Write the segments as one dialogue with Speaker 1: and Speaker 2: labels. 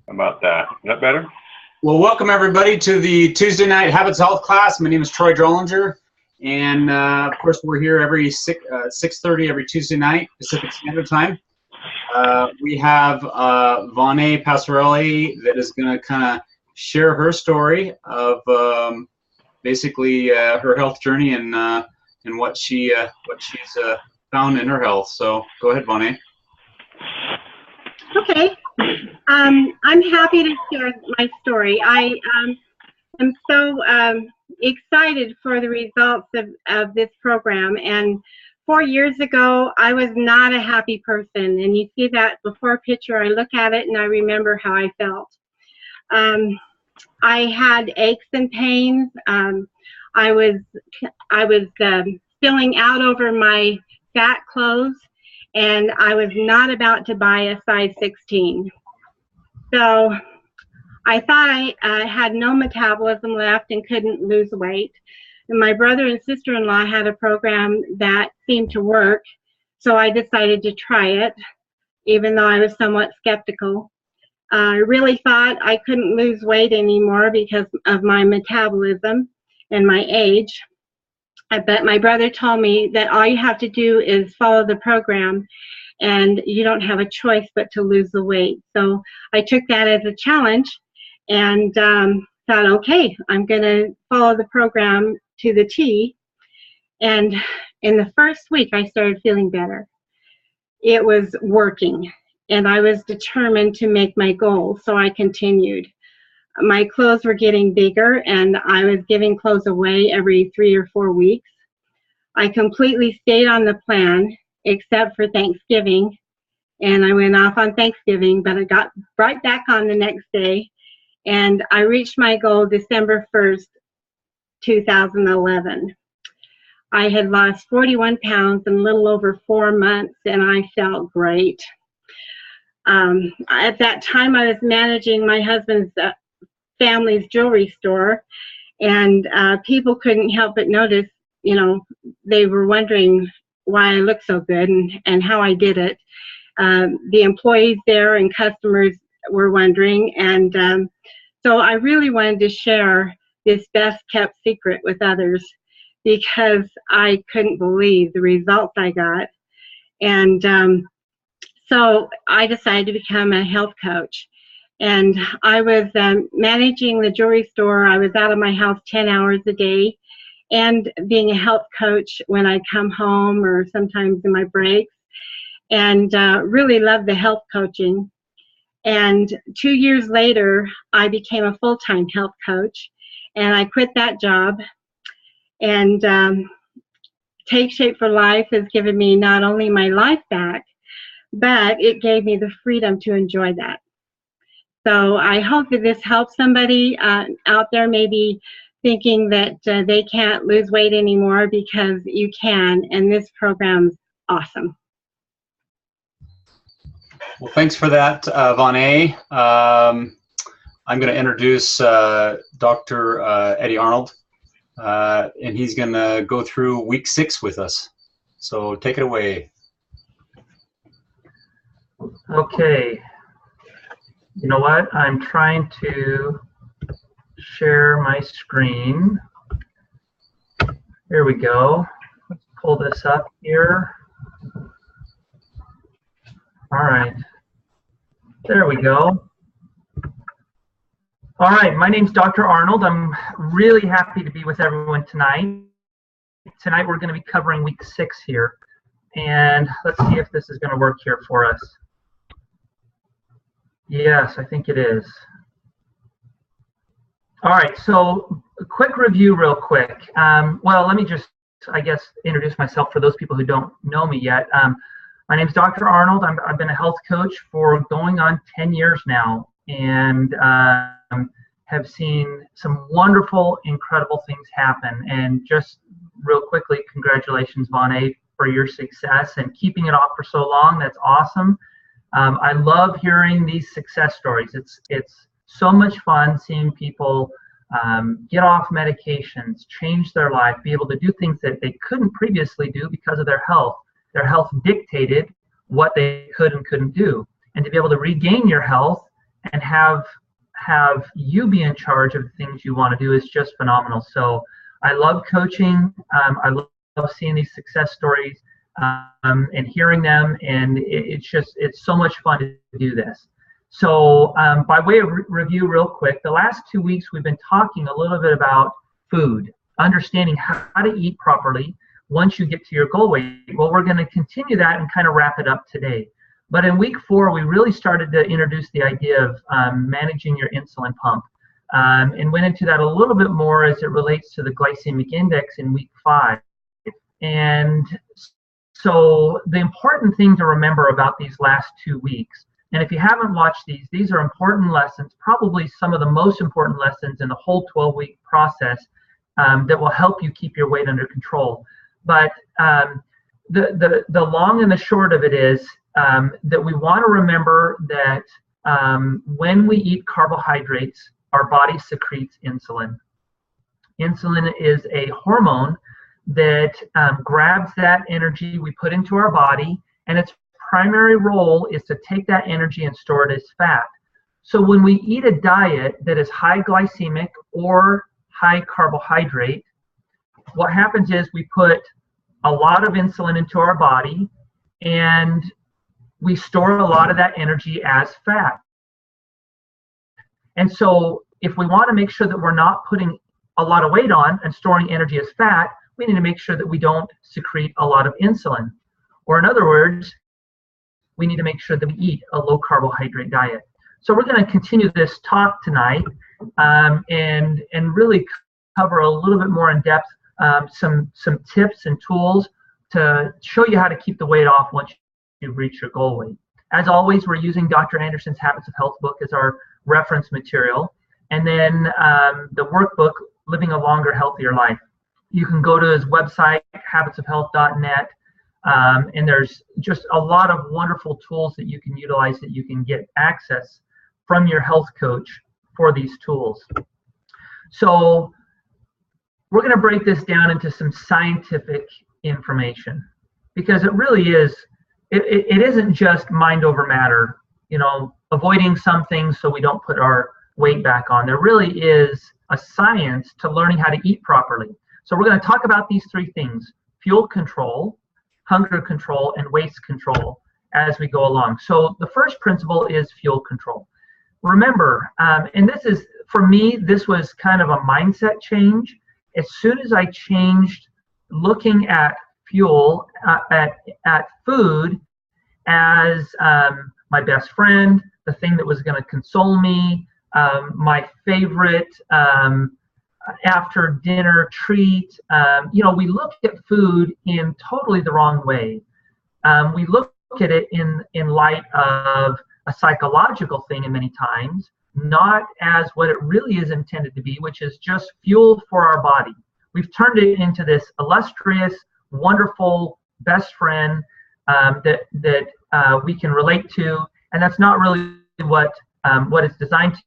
Speaker 1: How about that? Is that better?
Speaker 2: Well, welcome everybody to the Tuesday night Habits Health class. My name is Troy Drollinger, and of course we're here every 6:30 every Tuesday night Pacific Standard Time. We have Vonne Passarelli that is going to kind of share her story of basically her health journey and what she's found in her health. So go ahead, Vonne.
Speaker 3: Okay. I'm happy to share my story. I am so excited for the results of this program. And 4 years ago, I was not a happy person. And you see that before picture, I look at it and I remember how I felt. I had aches and pains. I was spilling out over my fat clothes, and I was not about to buy a size 16. So I thought I had no metabolism left and couldn't lose weight. And my brother and sister-in-law had a program that seemed to work, so I decided to try it, even though I was somewhat skeptical. I really thought I couldn't lose weight anymore because of my metabolism and my age. But my brother told me that all you have to do is follow the program, and you don't have a choice but to lose the weight. So I took that as a challenge and thought, okay, I'm going to follow the program to the T. And in the first week, I started feeling better. It was working, and I was determined to make my goal, so I continued. My clothes were getting bigger, and I was giving clothes away every 3 or 4 weeks. I completely stayed on the plan, except for Thanksgiving, and I went off on Thanksgiving, but I got right back on the next day, and I reached my goal December 1st, 2011. I had lost 41 pounds in a little over 4 months, and I felt great. At that time, I was managing my husband's family's jewelry store, and people couldn't help but notice, you know, they were wondering why I looked so good and how I did it. The employees there and customers were wondering, and so I really wanted to share this best kept secret with others because I couldn't believe the results I got. And so I decided to become a health coach. And I was managing the jewelry store. I was out of my house 10 hours a day, and being a health coach when I come home or sometimes in my breaks, and really loved the health coaching. And 2 years later, I became a full-time health coach, and I quit that job. And Take Shape for Life has given me not only my life back, but it gave me the freedom to enjoy that. So I hope that this helps somebody out there maybe thinking that they can't lose weight anymore, because you can, and this program's awesome.
Speaker 2: Well, thanks for that, Vonne. I'm going to introduce Dr. Eddie Arnold, and he's going to go through week 6 with us. So take it away.
Speaker 4: Okay. You know what? I'm trying to share my screen. Here we go. Let's pull this up here. All right. There we go. All right. My name's Dr. Arnold. I'm really happy to be with everyone tonight. Tonight we're going to be covering week 6 here. And let's see if this is going to work here for us. Yes, I think it is. All right, so a quick review real quick. Well, let me just, I guess, introduce myself for those people who don't know me yet. My name's Dr. Arnold. I've been a health coach for going on 10 years now, and have seen some wonderful, incredible things happen. And just real quickly, congratulations, Vonne, for your success and keeping it off for so long. That's awesome. I love hearing these success stories. It's so much fun seeing people get off medications, change their life, be able to do things that they couldn't previously do because of their health. Their health dictated what they could and couldn't do. And to be able to regain your health and have you be in charge of the things you want to do is just phenomenal. So I love coaching. I love seeing these success stories and hearing them, and it's so much fun to do this. So by way of review real quick, the last 2 weeks we've been talking a little bit about food, understanding how to eat properly once you get to your goal weight. Well, we're going to continue that and kind of wrap it up today. But in week 4, we really started to introduce the idea of managing your insulin pump, and went into that a little bit more as it relates to the glycemic index in week 5. And so the important thing to remember about these last 2 weeks, and if you haven't watched these are important lessons, probably some of the most important lessons in the whole 12-week process that will help you keep your weight under control. But the long and the short of it is that we want to remember that when we eat carbohydrates, our body secretes insulin. Insulin is a hormone that grabs that energy we put into our body, and its primary role is to take that energy and store it as fat. So when we eat a diet that is high glycemic or high carbohydrate, what happens is we put a lot of insulin into our body, and we store a lot of that energy as fat. And so if we want to make sure that we're not putting a lot of weight on and storing energy as fat, we need to make sure that we don't secrete a lot of insulin. Or in other words, we need to make sure that we eat a low carbohydrate diet. So we're going to continue this talk tonight and really cover a little bit more in depth some tips and tools to show you how to keep the weight off once you reach your goal weight. As always, we're using Dr. Anderson's Habits of Health book as our reference material, and then the workbook, Living a Longer, Healthier Life. You can go to his website, habitsofhealth.net, and there's just a lot of wonderful tools that you can utilize, that you can get access from your health coach for these tools. So we're going to break this down into some scientific information, because it really is, it isn't just mind over matter, avoiding some things so we don't put our weight back on. There really is a science to learning how to eat properly. So we're going to talk about these 3 things: fuel control, hunger control, and waste control as we go along. So the first principle is fuel control. Remember, and this is, for me, this was kind of a mindset change. As soon as I changed looking at fuel, at food as my best friend, the thing that was going to console me, my favorite after dinner treat. We look at food in totally the wrong way. We look at it in light of a psychological thing, and many times not as what it really is intended to be, which is just fuel for our body. We've turned it into this illustrious, wonderful best friend that we can relate to, and that's not really what it's designed to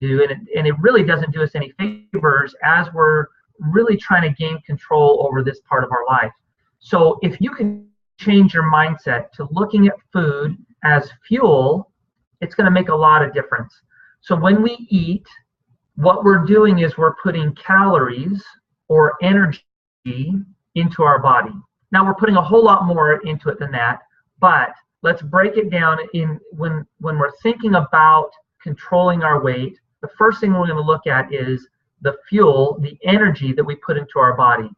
Speaker 4: do, and it really doesn't do us any favors as we're really trying to gain control over this part of our life. So if you can change your mindset to looking at food as fuel, it's going to make a lot of difference. So when we eat, what we're doing is we're putting calories or energy into our body. Now we're putting a whole lot more into it than that, but let's break it down in when we're thinking about controlling our weight. The first thing we're going to look at is the fuel, the energy that we put into our body.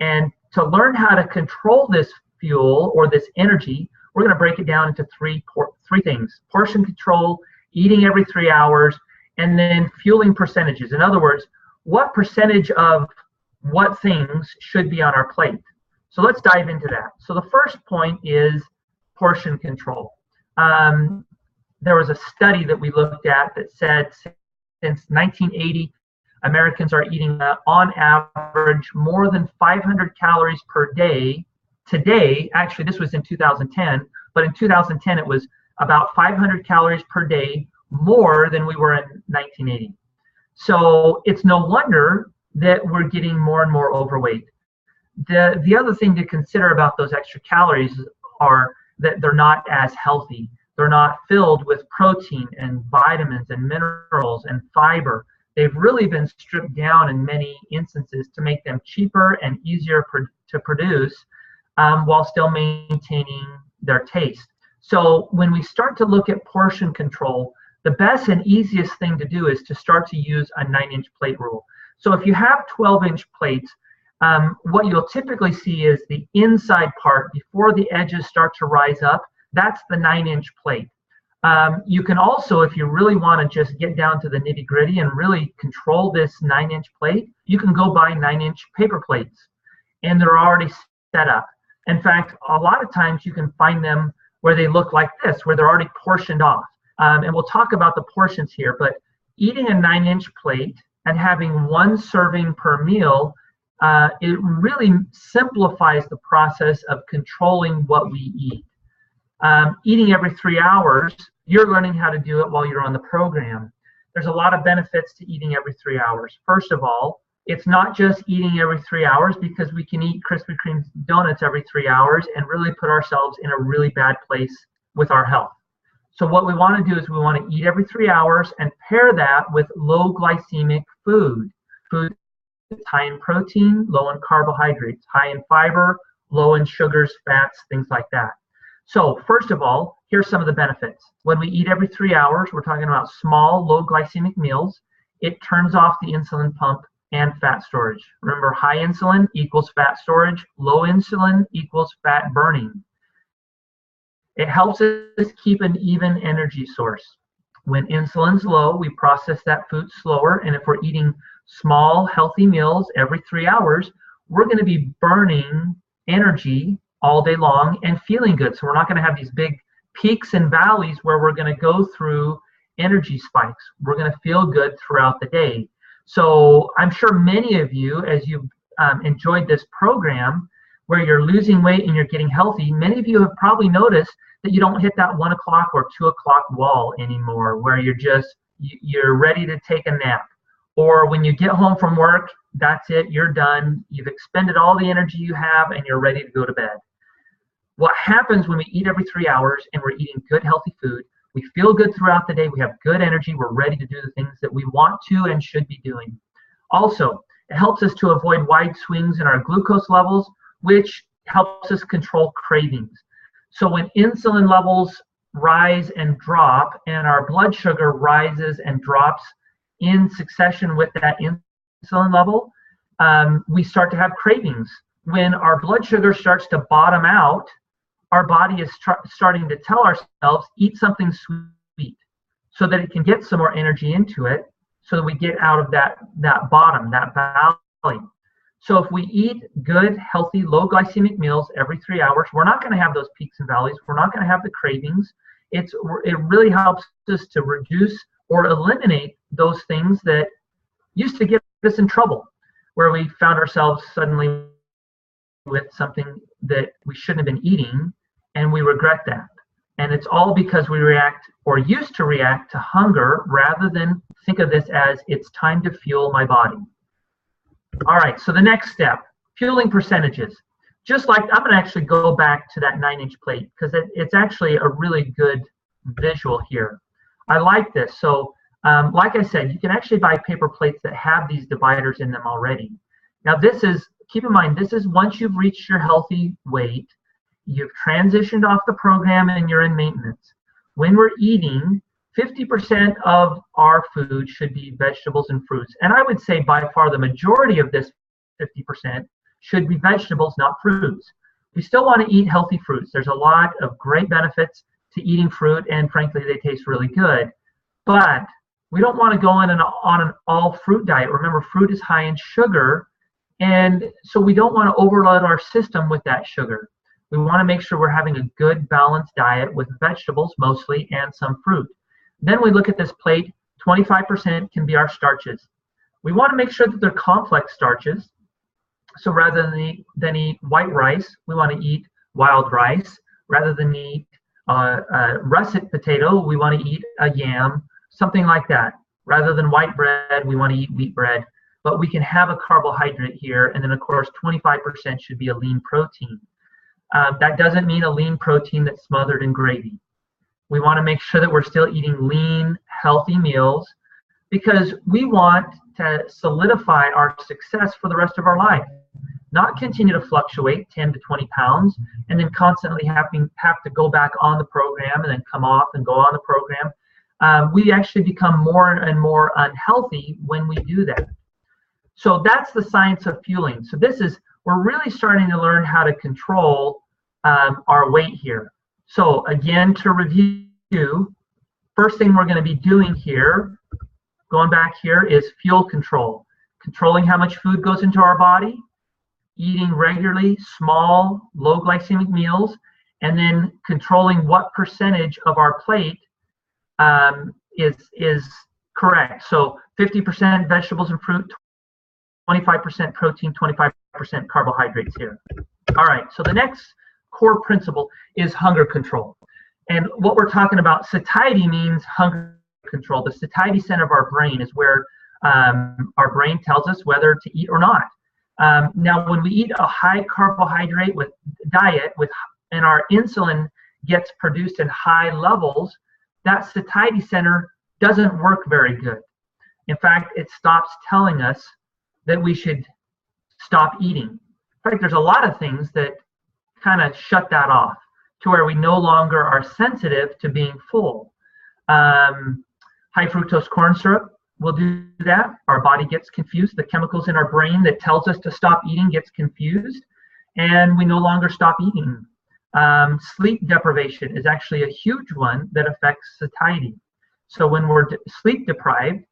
Speaker 4: And to learn how to control this fuel or this energy, we're going to break it down into three things: portion control, eating every 3 hours, and then fueling percentages. In other words, what percentage of what things should be on our plate. So let's dive into that. So the first point is portion control. There was a study that we looked at that said since 1980, Americans are eating on average more than 500 calories per day. Today, actually this was in 2010, but in 2010 it was about 500 calories per day more than we were in 1980. So it's no wonder that we're getting more and more overweight. The other thing to consider about those extra calories are that they're not as healthy. They're not filled with protein and vitamins and minerals and fiber. They've really been stripped down in many instances to make them cheaper and easier to produce while still maintaining their taste. So when we start to look at portion control, the best and easiest thing to do is to start to use a 9-inch plate rule. So if you have 12-inch plates, what you'll typically see is the inside part before the edges start to rise up. That's the 9-inch plate. You can also, if you really want to just get down to the nitty-gritty and really control this 9-inch plate, you can go buy 9-inch paper plates, and they're already set up. In fact, a lot of times you can find them where they look like this, where they're already portioned off. And we'll talk about the portions here, but eating a 9-inch plate and having 1 serving per meal, it really simplifies the process of controlling what we eat. Eating every 3 hours, you're learning how to do it while you're on the program. There's a lot of benefits to eating every 3 hours. First of all, it's not just eating every 3 hours, because we can eat Krispy Kreme donuts every 3 hours and really put ourselves in a really bad place with our health. So what we want to do is we want to eat every 3 hours and pair that with low glycemic food. Food that's high in protein, low in carbohydrates, high in fiber, low in sugars, fats, things like that. So first of all, here's some of the benefits. When we eat every 3 hours, we're talking about small, low glycemic meals. It turns off the insulin pump and fat storage. Remember, high insulin equals fat storage, low insulin equals fat burning. It helps us keep an even energy source. When insulin's low, we process that food slower, and if we're eating small, healthy meals every 3 hours, we're going to be burning energy all day long and feeling good. So we're not going to have these big peaks and valleys where we're going to go through energy spikes. We're going to feel good throughout the day. So I'm sure many of you, as you've enjoyed this program where you're losing weight and you're getting healthy, many of you have probably noticed that you don't hit that 1 o'clock or 2 o'clock wall anymore, where you're ready to take a nap. Or when you get home from work, that's it, you're done. You've expended all the energy you have and you're ready to go to bed. What happens when we eat every 3 hours and we're eating good, healthy food, we feel good throughout the day, we have good energy, we're ready to do the things that we want to and should be doing. Also, it helps us to avoid wide swings in our glucose levels, which helps us control cravings. So when insulin levels rise and drop and our blood sugar rises and drops in succession with that insulin level, we start to have cravings. When our blood sugar starts to bottom out, our body is starting to tell ourselves, eat something sweet, so that it can get some more energy into it, so that we get out of that bottom, that valley. So if we eat good, healthy, low glycemic meals every 3 hours, we're not going to have those peaks and valleys. We're not going to have the cravings. It really helps us to reduce or eliminate those things that used to get us in trouble, where we found ourselves suddenly with something that we shouldn't have been eating, and we regret that. And it's all because we react, or used to react, to hunger rather than think of this as it's time to fuel my body. All right, so the next step, fueling percentages. Just like, I'm going to actually go back to that 9-inch plate because it's actually a really good visual here. I like this. So like I said, you can actually buy paper plates that have these dividers in them already. Now this is, keep in mind, this is once you've reached your healthy weight, you've transitioned off the program and you're in maintenance. When we're eating, 50% of our food should be vegetables and fruits. And I would say by far the majority of this 50% should be vegetables, not fruits. We still want to eat healthy fruits. There's a lot of great benefits to eating fruit, and frankly, they taste really good. But we don't want to go on an all fruit diet. Remember, fruit is high in sugar, and so we don't want to overload our system with that sugar. We want to make sure we're having a good balanced diet with vegetables mostly and some fruit. Then we look at this plate, 25% can be our starches. We want to make sure that they're complex starches. So rather than eat white rice, we want to eat wild rice. Rather than eat russet potato, we want to eat a yam, something like that. Rather than white bread, we want to eat wheat bread. But we can have a carbohydrate here, and then of course 25% should be a lean protein. That doesn't mean a lean protein that's smothered in gravy. We want to make sure that we're still eating lean, healthy meals because we want to solidify our success for the rest of our life, not continue to fluctuate 10 to 20 pounds and then constantly have to go back on the program and then come off and go on the program. We actually become more and more unhealthy when we do that. So that's the science of fueling. So we're really starting to learn how to control our weight here. So again, to review, first thing we're going to be doing here, going back here, is fuel control. Controlling how much food goes into our body, eating regularly small, low glycemic meals, and then controlling what percentage of our plate is correct. So 50% vegetables and fruit, 25% protein, 25% carbohydrates here. All right, so the next core principle is hunger control. And what we're talking about, satiety means hunger control. The satiety center of our brain is where our brain tells us whether to eat or not. Now, when we eat a high carbohydrate diet and our insulin gets produced in high levels, that satiety center doesn't work very good. In fact, it stops telling us that we should stop eating. In fact, there's a lot of things that kind of shut that off to where we no longer are sensitive to being full. High fructose corn syrup will do that. Our body gets confused. The chemicals in our brain that tells us to stop eating gets confused, and we no longer stop eating. Sleep deprivation is actually a huge one that affects satiety. So when we're sleep deprived,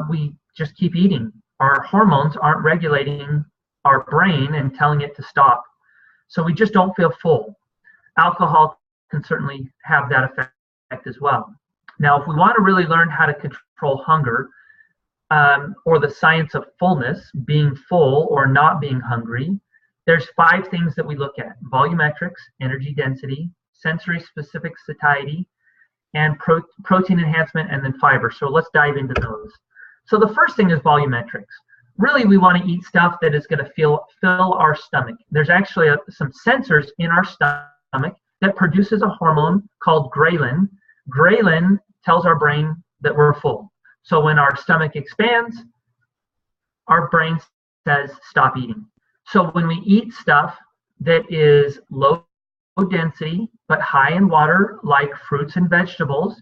Speaker 4: we just keep eating. Our hormones aren't regulating our brain and telling it to stop. So we just don't feel full. Alcohol can certainly have that effect as well. Now, if we want to really learn how to control hunger, or the science of fullness, being full or not being hungry, there's 5 things that we look at: volumetrics, energy density, sensory specific satiety, and protein enhancement, and then fiber. So let's dive into those. So the first thing is volumetrics. Really, we want to eat stuff that is going to fill our stomach. There's actually some sensors in our stomach that produces a hormone called ghrelin. Ghrelin tells our brain that we're full. So when our stomach expands, our brain says stop eating. So when we eat stuff that is low density but high in water, like fruits and vegetables,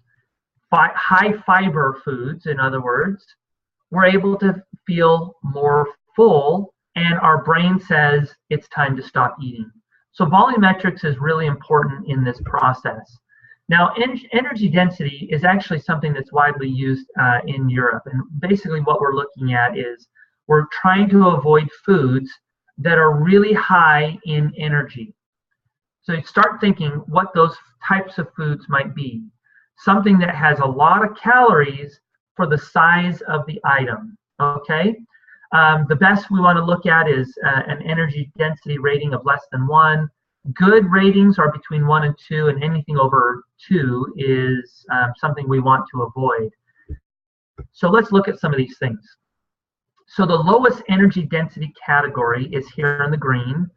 Speaker 4: high fiber foods, in other words, we're able to feel more full, and our brain says it's time to stop eating. So volumetrics is really important in this process. Now, energy density is actually something that's widely used in Europe. And basically what we're looking at is we're trying to avoid foods that are really high in energy. So you start thinking what those types of foods might be. Something that has a lot of calories for the size of the item, okay? The best we want to look at is an energy density rating of less than 1. Good ratings are between 1 and 2, and anything over 2 is something we want to avoid. So let's look at some of these things. So the lowest energy density category is here in the green,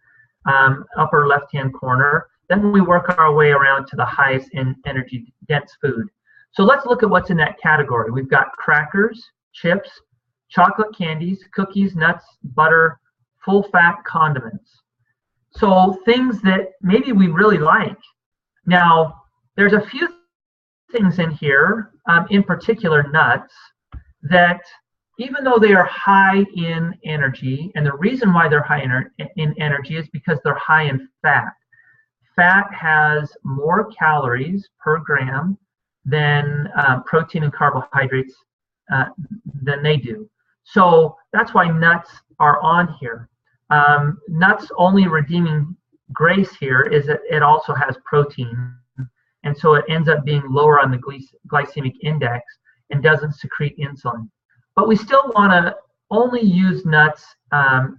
Speaker 4: upper left-hand corner. Then we work our way around to the highest in energy dense food. So let's look at what's in that category. We've got crackers, chips, chocolate candies, cookies, nuts, butter, full-fat condiments. So things that maybe we really like. Now, there's a few things in here, in particular nuts, that even though they are high in energy, and the reason why they're high in energy is because they're high in fat. Fat has more calories per gram than protein and carbohydrates than they do. So that's why nuts are on here. Nuts' only redeeming grace here is that it also has protein, and so it ends up being lower on the glycemic index and doesn't secrete insulin. But we still want to only use nuts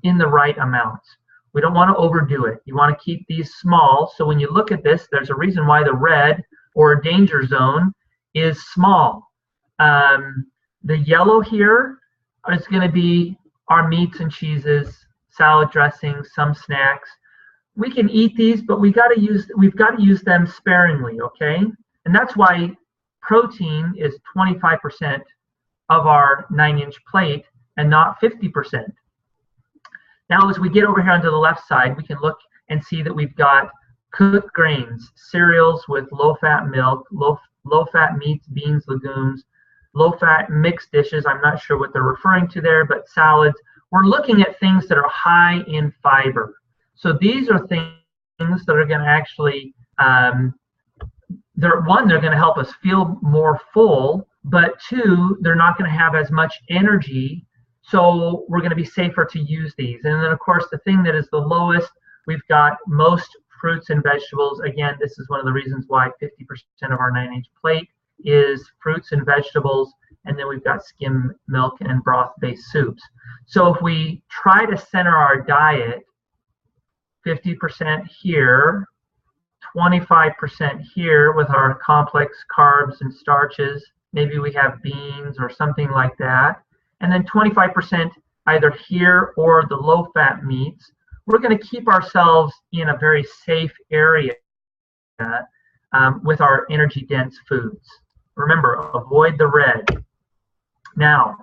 Speaker 4: in the right amounts. We don't want to overdo it. You want to keep these small, so when you look at this, there's a reason why the red or danger zone is small. The yellow here is going to be our meats and cheeses, salad dressings, some snacks. We can eat these, but we've got to use them sparingly, okay? And that's why protein is 25% of our 9-inch plate and not 50%. Now, as we get over here onto the left side, we can look and see that we've got cooked grains, cereals with low-fat milk, low-fat meats, beans, legumes, low-fat mixed dishes. I'm not sure what they're referring to there, but salads. We're looking at things that are high in fiber. So these are things that are going to actually, they're going to help us feel more full, but two, they're not going to have as much energy, so we're going to be safer to use these. And then, of course, the thing that is the lowest, we've got most fruits and vegetables. Again, this is one of the reasons why 50% of our 9-inch plate is fruits and vegetables, and then we've got skim milk and broth-based soups. So if we try to center our diet 50% here, 25% here with our complex carbs and starches, maybe we have beans or something like that, and then 25% either here or the low-fat meats, we're going to keep ourselves in a very safe area with our energy-dense foods. Remember, avoid the red. Now,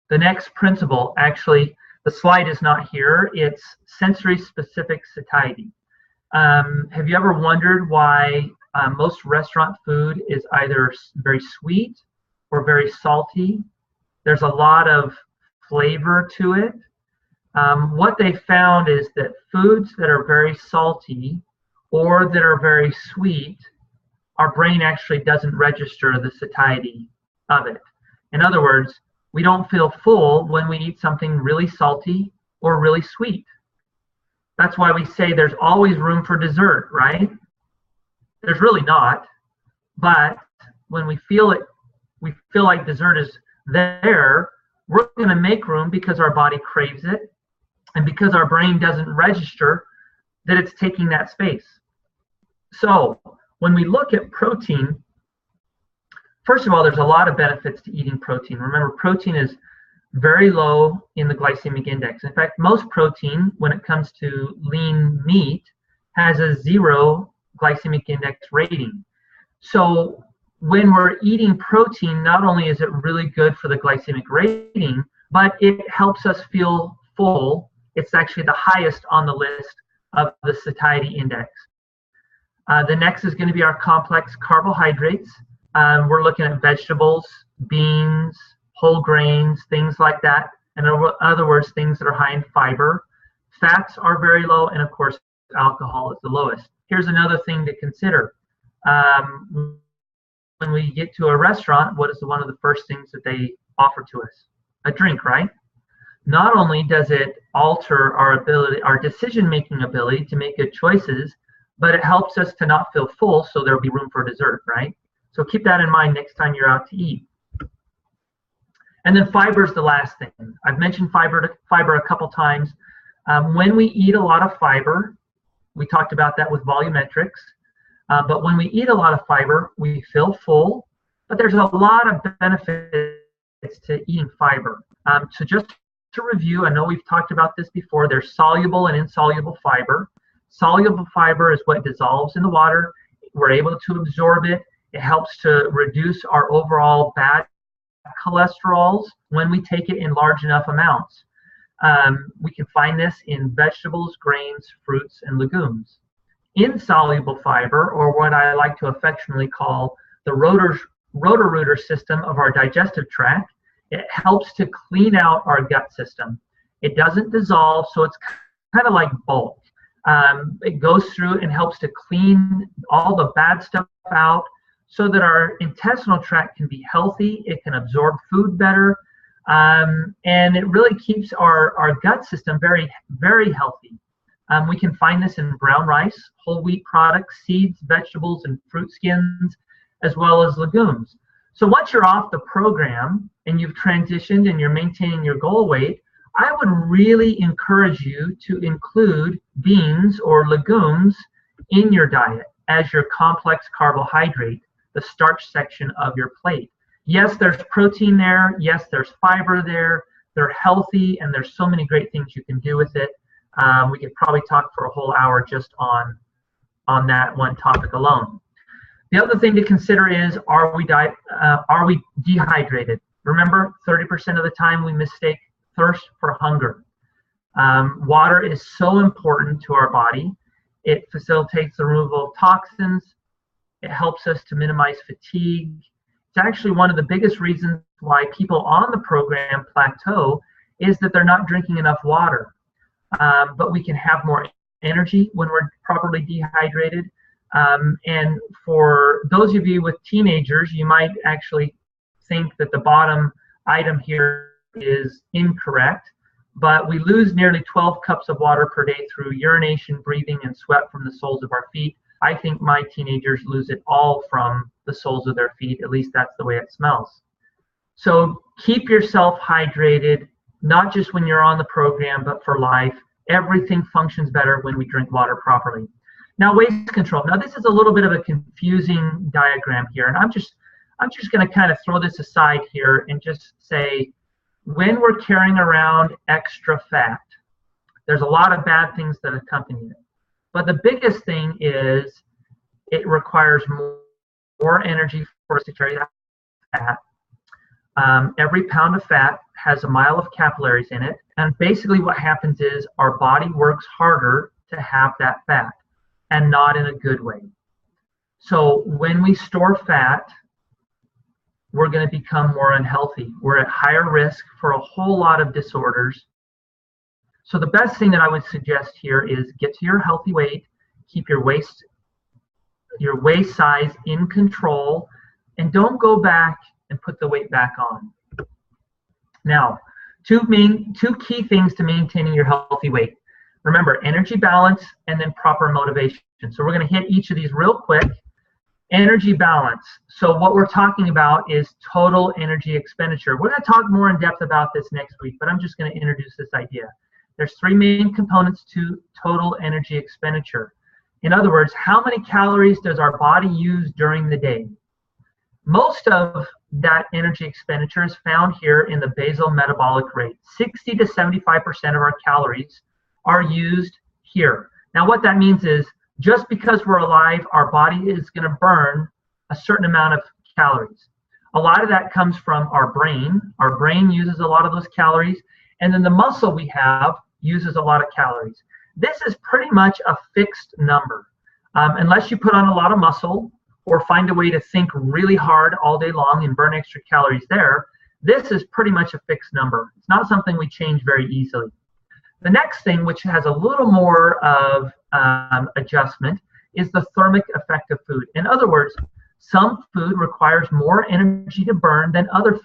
Speaker 4: the next principle, actually, the slide is not here. It's sensory-specific satiety. Have you ever wondered why most restaurant food is either very sweet or very salty? There's a lot of flavor to it. What they found is that foods that are very salty or that are very sweet, our brain actually doesn't register the satiety of it. In other words, we don't feel full when we eat something really salty or really sweet. That's why we say there's always room for dessert, right? There's really not. But when we feel it, we feel like dessert is there, we're going to make room because our body craves it and because our brain doesn't register that it's taking that space. So when we look at protein, first of all, there's a lot of benefits to eating protein. Remember, protein is very low in the glycemic index. In fact, most protein, when it comes to lean meat, has a 0 glycemic index rating. So when we're eating protein, not only is it really good for the glycemic rating, but it helps us feel full. It's actually the highest on the list of the satiety index. The next is going to be our complex carbohydrates. We're looking at vegetables, beans, whole grains, things like that. And in other words, things that are high in fiber. Fats are very low, and of course, alcohol is the lowest. Here's another thing to consider. When we get to a restaurant, what is one of the first things that they offer to us? A drink, right? Not only does it alter our ability, our decision-making ability to make good choices, but it helps us to not feel full, so there'll be room for dessert, right? So keep that in mind next time you're out to eat. And then fiber is the last thing. I've mentioned fiber a couple times. When we eat a lot of fiber, we talked about that with volumetrics, but when we eat a lot of fiber, we feel full, but there's a lot of benefits to eating fiber. So just to review, I know we've talked about this before, there's soluble and insoluble fiber. Soluble fiber is what dissolves in the water. We're able to absorb it. It helps to reduce our overall bad cholesterols when we take it in large enough amounts. We can find this in vegetables, grains, fruits, and legumes. Insoluble fiber, or what I like to affectionately call the Roto-Rooter system of our digestive tract, it helps to clean out our gut system. It doesn't dissolve, so it's kind of like bulk. It goes through and helps to clean all the bad stuff out so that our intestinal tract can be healthy, it can absorb food better, and it really keeps our gut system very, very healthy. We can find this in brown rice, whole wheat products, seeds, vegetables, and fruit skins, as well as legumes. So once you're off the program and you've transitioned and you're maintaining your goal weight, I would really encourage you to include beans or legumes in your diet as your complex carbohydrate, the starch section of your plate. Yes, there's protein there. Yes, there's fiber there. They're healthy, and there's so many great things you can do with it. We could probably talk for a whole hour just on that one topic alone. The other thing to consider is, are we dehydrated? Remember, 30% of the time we mistake thirst for hunger. Water is so important to our body. It facilitates the removal of toxins. It helps us to minimize fatigue. It's actually one of the biggest reasons why people on the program plateau is that they're not drinking enough water. But we can have more energy when we're properly dehydrated. And for those of you with teenagers, you might actually think that the bottom item here is incorrect, but we lose nearly 12 cups of water per day through urination, breathing, and sweat from the soles of our feet. I think my teenagers lose it all from the soles of their feet. At least that's the way it smells. So keep yourself hydrated, not just when you're on the program, but for life. Everything functions better when we drink water properly. Now, waste control. Now, this is a little bit of a confusing diagram here, and I'm just going to kind of throw this aside here and just say, when we're carrying around extra fat, there's a lot of bad things that accompany it. But the biggest thing is it requires more energy for us to carry that fat. Every pound of fat has a mile of capillaries in it, and basically what happens is our body works harder to have that fat, and not in a good way. So when we store fat, we're going to become more unhealthy. We're at higher risk for a whole lot of disorders. So the best thing that I would suggest here is get to your healthy weight, keep your waist size in control, and don't go back and put the weight back on. Now, two key things to maintaining your healthy weight. Remember, energy balance and then proper motivation. So we're going to hit each of these real quick. Energy balance. So what we're talking about is total energy expenditure. We're going to talk more in depth about this next week, but I'm just going to introduce this idea. There's three main components to total energy expenditure. In other words, how many calories does our body use during the day? Most of that energy expenditure is found here in the basal metabolic rate. 60 to 75% of our calories are used here. Now what that means is, just because we're alive, our body is going to burn a certain amount of calories. A lot of that comes from our brain. Our brain uses a lot of those calories, and then the muscle we have uses a lot of calories. This is pretty much a fixed number. Unless you put on a lot of muscle or find a way to think really hard all day long and burn extra calories there, this is pretty much a fixed number. It's not something we change very easily. The next thing, which has a little more of adjustment, is the thermic effect of food. In other words, some food requires more energy to burn than other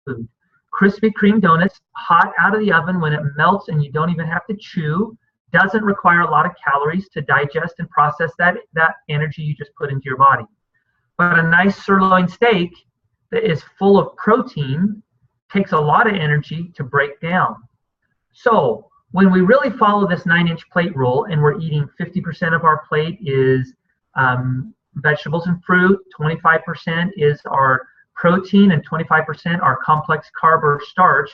Speaker 4: food. Krispy Kreme donuts, hot out of the oven when it melts and you don't even have to chew, doesn't require a lot of calories to digest and process that energy you just put into your body. But a nice sirloin steak that is full of protein takes a lot of energy to break down. So when we really follow this 9-inch plate rule and we're eating 50% of our plate is vegetables and fruit, 25% is our protein, and 25% are complex carb or starch,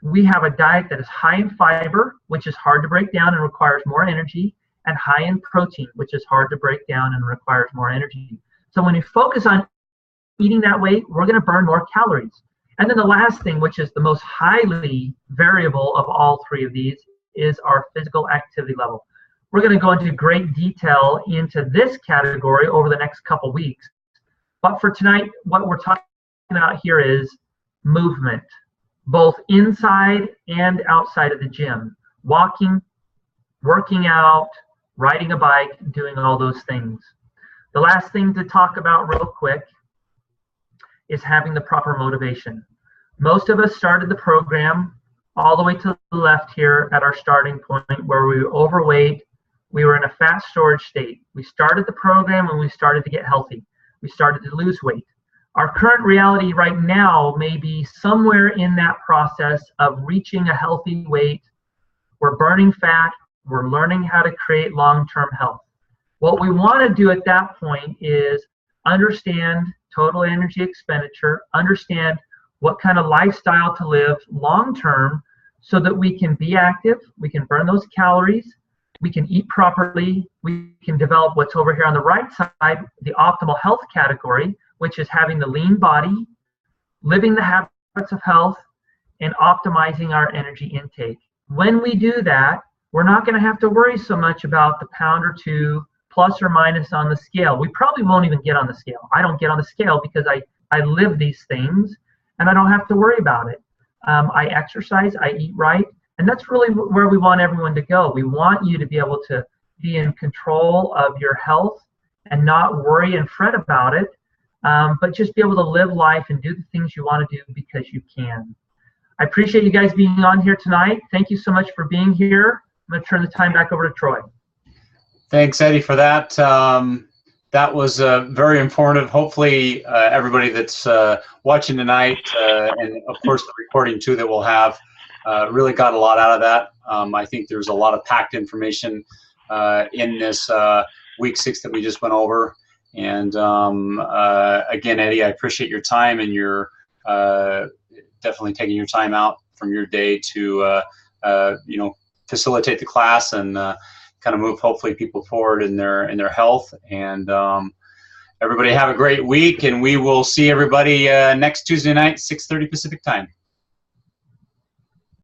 Speaker 4: we have a diet that is high in fiber, which is hard to break down and requires more energy, and high in protein, which is hard to break down and requires more energy. So when you focus on eating that way, we're going to burn more calories. And then the last thing, which is the most highly variable of all three of these, is our physical activity level. We're going to go into great detail into this category over the next couple weeks. But for tonight, what we're talking about here is movement, both inside and outside of the gym. Walking, working out, riding a bike, doing all those things. The last thing to talk about real quick is having the proper motivation. Most of us started the program all the way to the left here at our starting point where we were overweight. We were in a fat storage state. We started the program when we started to get healthy. We started to lose weight. Our current reality right now may be somewhere in that process of reaching a healthy weight. We're burning fat. We're learning how to create long-term health. What we want to do at that point is understand total energy expenditure, understand what kind of lifestyle to live long-term so that we can be active, we can burn those calories, we can eat properly, we can develop what's over here on the right side, the optimal health category, which is having the lean body, living the habits of health, and optimizing our energy intake. When we do that, we're not going to have to worry so much about the pound or two plus or minus on the scale. We probably won't even get on the scale. I don't get on the scale because I live these things and I don't have to worry about it. I exercise, I eat right, and that's really where we want everyone to go. We want you to be able to be in control of your health and not worry and fret about it, but just be able to live life and do the things you want to do because you can. I appreciate you guys being on here tonight. Thank you so much for being here. I'm going to turn the time back over to Troy.
Speaker 2: Thanks, Eddie, for that. That was very informative. Hopefully, everybody that's watching tonight, and of course the recording too that we'll have, really got a lot out of that. I think there's a lot of packed information in this week 6 that we just went over. And again, Eddie, I appreciate your time and your definitely taking your time out from your day to facilitate the class and kind of move hopefully people forward in their health. And everybody have a great week, and we will see everybody next Tuesday night, 6:30 Pacific time.